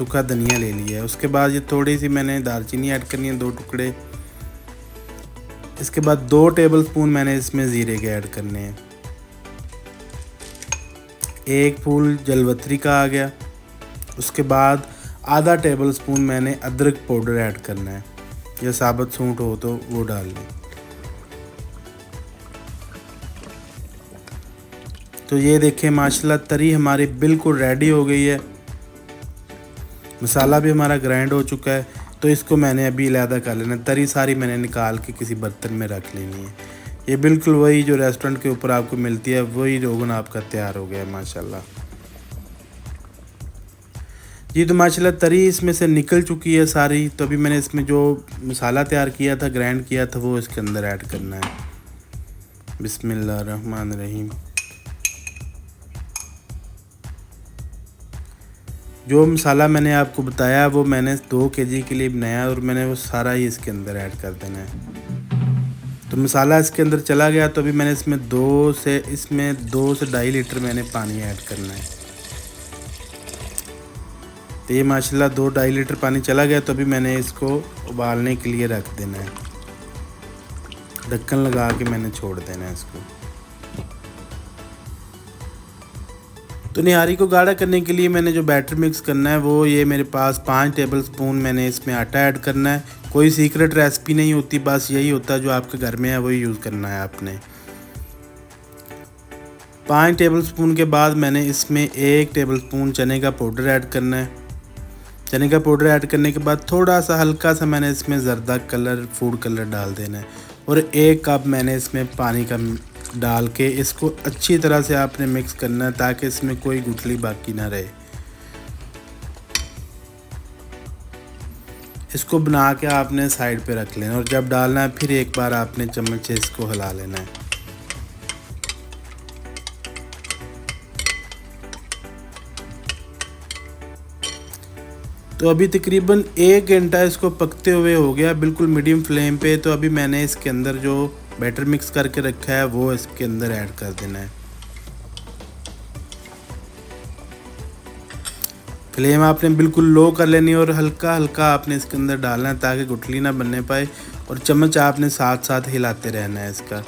सूखा धनिया ले लिया है। उसके बाद ये थोड़ी सी मैंने दालचीनी ऐड करनी है, 2 टुकड़े। इसके बाद 2 टेबलस्पून मैंने इसमें ज़ीरे के ऐड करने हैं। 1 फूल जलवतरी का आ गया। उसके बाद आधा टेबलस्पून मैंने अदरक पाउडर ऐड करना है, या साबुत सूंठ हो तो वो डाल लें। तो ये देखें माशाल्लाह तरी हमारी बिल्कुल रेडी हो गई है। मसाला भी हमारा ग्राइंड हो चुका है। तो इसको मैंने अभी अलहदा कर लेना। तरी सारी मैंने निकाल के किसी बर्तन में रख लेनी है। ये बिल्कुल वही जो रेस्टोरेंट के ऊपर आपको मिलती है, वही रोगन आपका तैयार हो गया है माशाल्लाह जी। तो माशाल्लाह तरी इसमें से निकल चुकी है सारी। तो अभी मैंने इसमें जो मसाला तैयार किया था, ग्राइंड किया था, वो इसके अंदर ऐड करना है। बिस्मिल्लाहिर्रहमानिर्रहीम। जो मसाला मैंने आपको बताया वो मैंने 2 केजी के लिए बनाया, और मैंने वो सारा ही इसके अंदर ऐड कर देना है। तो मसाला इसके अंदर चला गया। तो अभी मैंने इसमें 2 से 2.5 लीटर मैंने पानी ऐड करना है। तो ये माशाल्लाह 2-2.5 लीटर पानी चला गया। तो अभी मैंने इसको उबालने के लिए रख देना है। ढक्कन लगा के मैंने छोड़ देना है इसको। तो निहारी को गाढ़ा करने के लिए मैंने जो बैटर मिक्स करना है वो ये मेरे पास 5 टेबलस्पून मैंने इसमें आटा ऐड करना है। कोई सीक्रेट रेसिपी नहीं होती, बस यही होता है जो आपके घर में है वही यूज़ करना है आपने। 5 टेबलस्पून के बाद मैंने इसमें 1 टेबलस्पून चने का पाउडर ऐड करना है। चने का पाउडर ऐड करने के बाद थोड़ा सा हल्का सा मैंने इसमें ज़र्दा कलर, फूड कलर डाल देना है, और 1 कप मैंने इसमें पानी का डाल के इसको अच्छी तरह से आपने मिक्स करना है, ताकि इसमें कोई गुठली बाकी ना रहे। इसको बना के आपने साइड पे रख लेना, और जब डालना है फिर एक बार आपने चम्मच से इसको हिला लेना है। तो अभी तकरीबन 1 घंटा इसको पकते हुए हो गया, बिल्कुल मीडियम फ्लेम पे। तो अभी मैंने इसके अंदर जो बैटर मिक्स करके रखा है वो इसके अंदर ऐड कर देना है। फ्लेम आपने बिल्कुल लो कर लेनी है, और हल्का हल्का आपने इसके अंदर डालना है ताकि गुठली ना बनने पाए, और चम्मच आपने साथ साथ हिलाते रहना है इसका।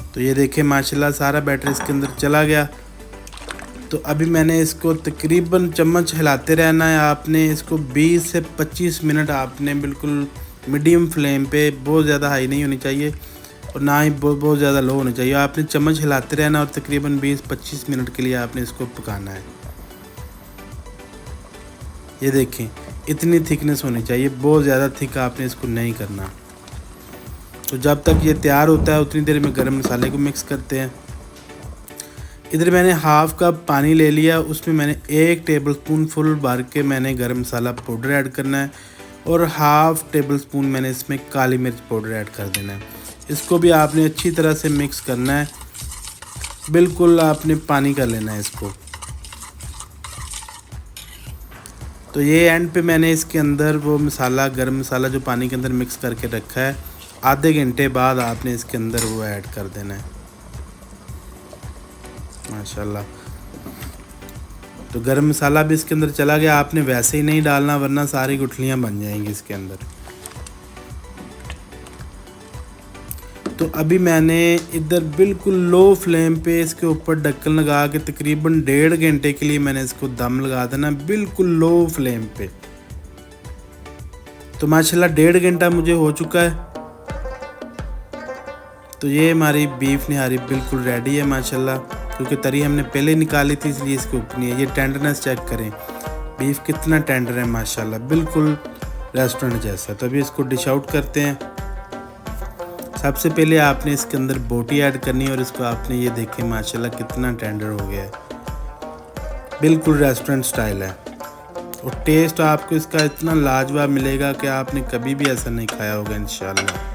तो ये देखें माशाल्लाह सारा बैटर इसके अंदर चला गया। तो अभी मैंने इसको तकरीबन चम्मच हिलाते रहना है आपने। इसको 20 से 25 मिनट आपने बिल्कुल मीडियम फ्लेम पे, बहुत ज़्यादा हाई नहीं होनी चाहिए और ना ही बहुत ज़्यादा लो होनी चाहिए। आपने चम्मच हिलाते रहना और तकरीबन 20-25 मिनट के लिए आपने इसको पकाना है। ये देखें इतनी थिकनेस होनी चाहिए, बहुत ज़्यादा थिक आपने इसको नहीं करना। तो जब तक ये तैयार होता है उतनी देर में गरम मसाले को मिक्स करते हैं। इधर मैंने हाफ़ कप पानी ले लिया, उसमें मैंने 1 टेबलस्पून फुल भर के मैंने गरम मसाला पाउडर ऐड करना है, और हाफ़ टेबल स्पून मैंने इसमें काली मिर्च पाउडर ऐड कर देना है। इसको भी आपने अच्छी तरह से मिक्स करना है, बिल्कुल आपने पानी कर लेना है इसको। तो ये एंड पे मैंने इसके अंदर वो मसाला, गरम मसाला जो पानी के अंदर मिक्स करके रखा है, आधे घंटे बाद आपने इसके अंदर वो ऐड कर देना है माशाल्लाह। तो गरम मसाला भी इसके अंदर चला गया। आपने वैसे ही नहीं डालना वरना सारी गुठलियाँ बन जाएंगी इसके अंदर। तो अभी मैंने इधर बिल्कुल लो फ्लेम पे इसके ऊपर ढक्कन लगा के तकरीबन 1.5 घंटे के लिए मैंने इसको दम लगा देना, बिल्कुल लो फ्लेम पे। तो माशाल्लाह 1.5 घंटा मुझे हो चुका है। तो ये हमारी बीफ निहारी बिल्कुल रेडी है माशाल्लाह, क्योंकि तरी हमने पहले निकाली थी इसलिए इसके ऊपर नहीं है। ये टेंडरनेस चेक करें, बीफ कितना टेंडर है माशाल्लाह, बिल्कुल रेस्टोरेंट जैसा। तो अभी इसको डिश आउट करते हैं। सबसे पहले आपने इसके अंदर बोटी ऐड करनी है और इसको आपने ये देखें माशाल्लाह कितना टेंडर हो गया है, बिल्कुल रेस्टोरेंट स्टाइल है। और टेस्ट आपको इसका इतना लाजवाब मिलेगा कि आपने कभी भी ऐसा नहीं खाया होगा इंशाल्लाह।